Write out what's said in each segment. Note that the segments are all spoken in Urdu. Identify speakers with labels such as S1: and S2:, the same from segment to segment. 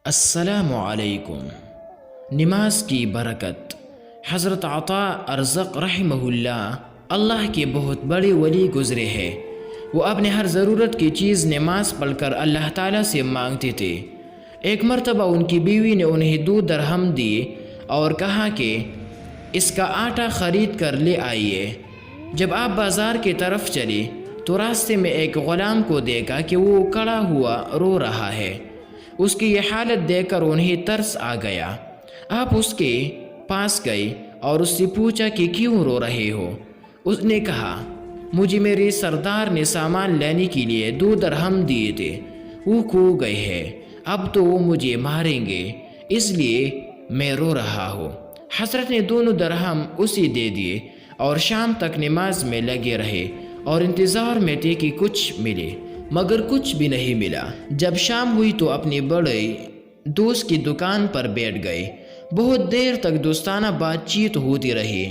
S1: السلام علیکم۔ نماز کی برکت۔ حضرت عطا ارزق رحمہ اللہ کے بہت بڑے ولی گزرے ہیں۔ وہ اپنے ہر ضرورت کی چیز نماز پڑھ کر اللہ تعالیٰ سے مانگتے تھے۔ ایک مرتبہ ان کی بیوی نے انہیں 2 درہم دیے اور کہا کہ اس کا آٹا خرید کر لے آئیے۔ جب آپ بازار کی طرف چلے تو راستے میں ایک غلام کو دیکھا کہ وہ کھڑا ہوا رو رہا ہے۔ اس کی یہ حالت دیکھ کر انہیں ترس آ گیا۔ آپ اس کے پاس گئے اور اس سے پوچھا کہ کیوں رو رہے ہو؟ اس نے کہا مجھے میرے سردار نے سامان لینے کے لیے 2 درہم دیے تھے، وہ کھو گئے ہیں، اب تو وہ مجھے ماریں گے، اس لیے میں رو رہا ہوں۔ حضرت نے 2 درہم اسے دے دیے اور شام تک نماز میں لگے رہے اور انتظار میں تھے کہ کچھ ملے، مگر کچھ بھی نہیں ملا۔ جب شام ہوئی تو اپنے بڑے دوست کی دکان پر بیٹھ گئے۔ بہت دیر تک دوستانہ بات چیت ہوتی رہی۔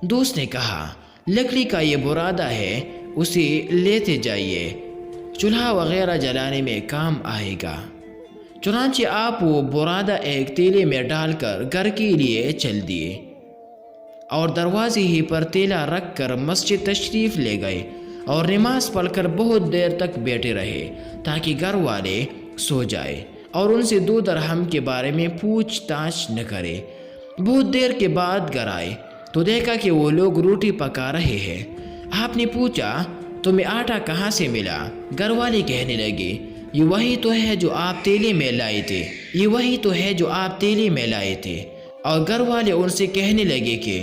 S1: دوست نے کہا لکڑی کا یہ برادہ ہے، اسے لیتے جائیے، چولہا وغیرہ جلانے میں کام آئے گا۔ چنانچہ آپ وہ برادہ ایک تیلے میں ڈال کر گھر کے لیے چل دیے اور دروازے ہی پر تیلا رکھ کر مسجد تشریف لے گئے اور نماز پڑھ کر بہت دیر تک بیٹھے رہے تاکہ گھر والے سو جائے اور ان سے 2 درہم کے بارے میں پوچھ تاچھ نہ کرے۔ بہت دیر کے بعد گھر آئے تو دیکھا کہ وہ لوگ روٹی پکا رہے ہیں۔ آپ نے پوچھا تمہیں آٹا کہاں سے ملا؟ گھر والے کہنے لگے یہ وہی تو ہے جو آپ تیلے میں لائے تھے، یہ وہی تو ہے جو آپ تیلے میں لائے تھے۔ اور گھر والے ان سے کہنے لگے کہ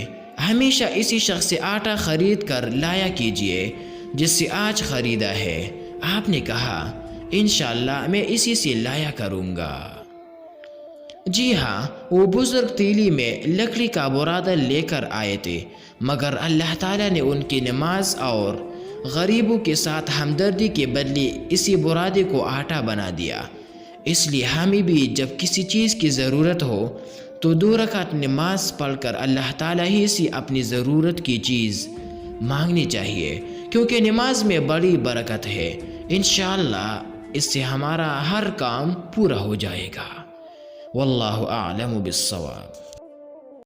S1: ہمیشہ اسی شخص سے آٹا خرید کر لایا کیجیے جس سے آج خریدا ہے۔ آپ نے کہا انشاءاللہ میں اسی سے لایا کروں گا۔ جی ہاں، وہ بزرگ تیلی میں لکڑی کا برادہ لے کر آئے تھے، مگر اللہ تعالیٰ نے ان کی نماز اور غریبوں کے ساتھ ہمدردی کے بدلے اسی برادے کو آٹا بنا دیا۔ اس لیے ہمیں بھی جب کسی چیز کی ضرورت ہو تو 2 رکعت نماز پڑھ کر اللہ تعالیٰ ہی سے اپنی ضرورت کی چیز مانگنی چاہیے، کیونکہ نماز میں بڑی برکت ہے۔ انشاءاللہ اس سے ہمارا ہر کام پورا ہو جائے گا۔ واللہ اعلم بالصواب۔